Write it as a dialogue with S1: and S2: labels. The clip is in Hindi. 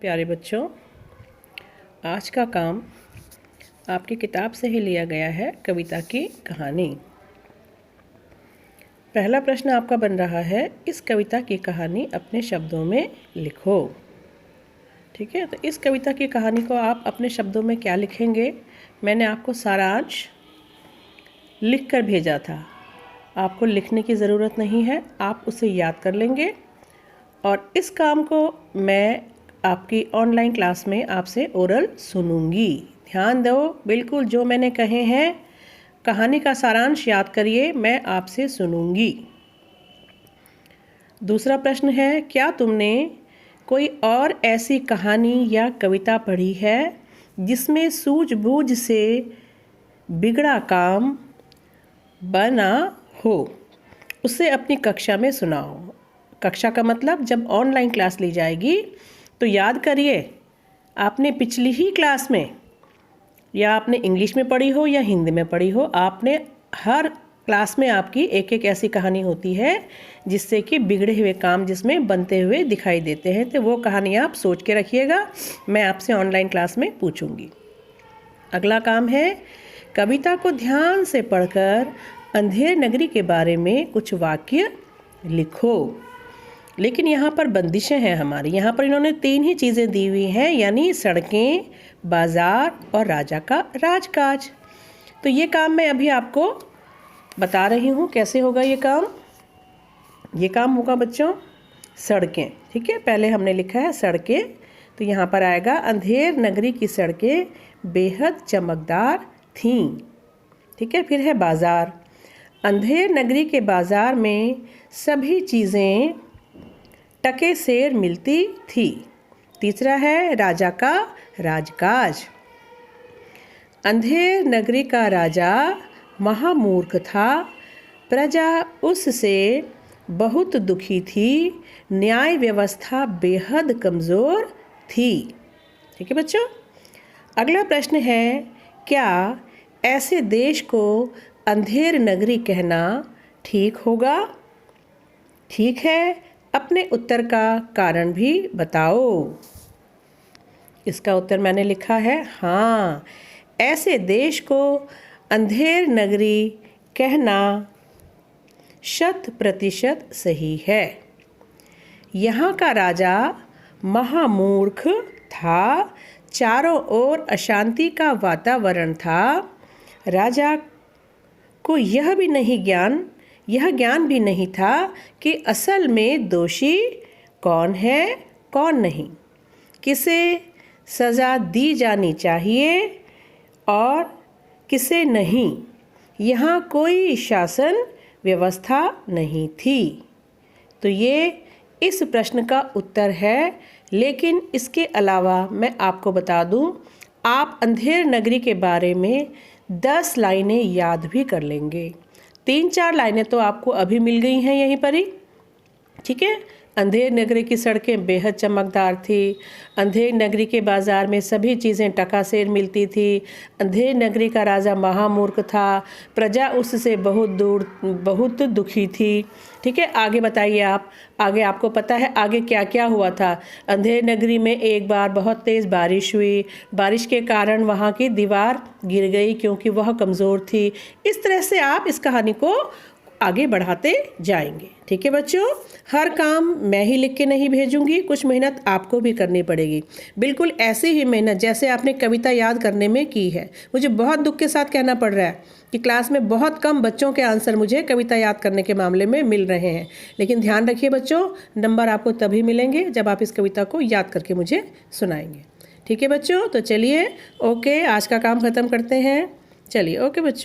S1: प्यारे बच्चों, आज का काम आपकी किताब से ही लिया गया है। कविता की कहानी। पहला प्रश्न आपका बन रहा है, इस कविता की कहानी अपने शब्दों में लिखो। ठीक है, तो इस कविता की कहानी को आप अपने शब्दों में क्या लिखेंगे? मैंने आपको सारांश लिख कर भेजा था। आपको लिखने की ज़रूरत नहीं है, आप उसे याद कर लेंगे। और इस काम को मैं आपकी ऑनलाइन क्लास में आपसे ओरल सुनूंगी। ध्यान दो, बिल्कुल जो मैंने कहे हैं कहानी का सारांश याद करिए, मैं आपसे सुनूंगी। दूसरा प्रश्न है, क्या तुमने कोई और ऐसी कहानी या कविता पढ़ी है जिसमें सूझबूझ से बिगड़ा काम बना हो? उसे अपनी कक्षा में सुनाओ। कक्षा का मतलब जब ऑनलाइन क्लास ली जाएगी तो याद करिए, आपने पिछली ही क्लास में या आपने इंग्लिश में पढ़ी हो या हिंदी में पढ़ी हो, आपने हर क्लास में आपकी एक एक ऐसी कहानी होती है जिससे कि बिगड़े हुए काम जिसमें बनते हुए दिखाई देते हैं। तो वो कहानी आप सोच के रखिएगा, मैं आपसे ऑनलाइन क्लास में पूछूंगी। अगला काम है, कविता को ध्यान से पढ़कर अंधेर नगरी के बारे में कुछ वाक्य लिखो। लेकिन यहाँ पर बंदिशें हैं हमारी। यहाँ पर इन्होंने 3 ही चीज़ें दी हुई हैं, यानी सड़कें, बाज़ार और राजा का राजकाज। तो ये काम मैं अभी आपको बता रही हूँ कैसे होगा ये काम। ये काम होगा बच्चों सड़कें। ठीक है, पहले हमने लिखा है सड़कें, तो यहाँ पर आएगा अंधेर नगरी की सड़कें बेहद चमकदार थीं। ठीक है, फिर है बाज़ार। अंधेर नगरी के बाज़ार में सभी चीज़ें टके सेर मिलती थी। तीसरा है राजा का राजकाज। अंधेर नगरी का राजा महामूर्ख था, प्रजा उससे बहुत दुखी थी, न्याय व्यवस्था बेहद कमज़ोर थी। ठीक है बच्चों, अगला प्रश्न है, क्या ऐसे देश को अंधेर नगरी कहना ठीक होगा? ठीक है, अपने उत्तर का कारण भी बताओ। इसका उत्तर मैंने लिखा है हाँ, ऐसे देश को अंधेर नगरी कहना 100% सही है। यहाँ का राजा महामूर्ख था, चारों ओर अशांति का वातावरण था। राजा को यह ज्ञान भी नहीं था कि असल में दोषी कौन है कौन नहीं, किसे सज़ा दी जानी चाहिए और किसे नहीं। यहाँ कोई शासन व्यवस्था नहीं थी। तो ये इस प्रश्न का उत्तर है। लेकिन इसके अलावा मैं आपको बता दूं, आप अंधेर नगरी के बारे में 10 लाइनें याद भी कर लेंगे। 3-4 लाइनें तो आपको अभी मिल गई हैं यहीं पर ही। ठीक है, अंधेर नगरी की सड़कें बेहद चमकदार थी, अंधेर नगरी के बाज़ार में सभी चीज़ें टकासेर मिलती थी, अंधेर नगरी का राजा महामूर्ख था, प्रजा उससे बहुत दुखी थी। ठीक है, आगे बताइए आप, आगे आपको पता है आगे क्या क्या हुआ था? अंधेर नगरी में एक बार बहुत तेज़ बारिश हुई, बारिश के कारण वहाँ की दीवार गिर गई क्योंकि वह कमज़ोर थी। इस तरह से आप इस कहानी को आगे बढ़ाते जाएंगे। ठीक है बच्चों, हर काम मैं ही लिख के नहीं भेजूंगी, कुछ मेहनत आपको भी करनी पड़ेगी। बिल्कुल ऐसी ही मेहनत जैसे आपने कविता याद करने में की है। मुझे बहुत दुख के साथ कहना पड़ रहा है कि क्लास में बहुत कम बच्चों के आंसर मुझे कविता याद करने के मामले में मिल रहे हैं। लेकिन ध्यान रखिए बच्चों, नंबर आपको तभी मिलेंगे जब आप इस कविता को याद करके मुझे सुनाएंगे। ठीक है बच्चों, तो चलिए ओके, आज का काम ख़त्म करते हैं। चलिए ओके बच्चों।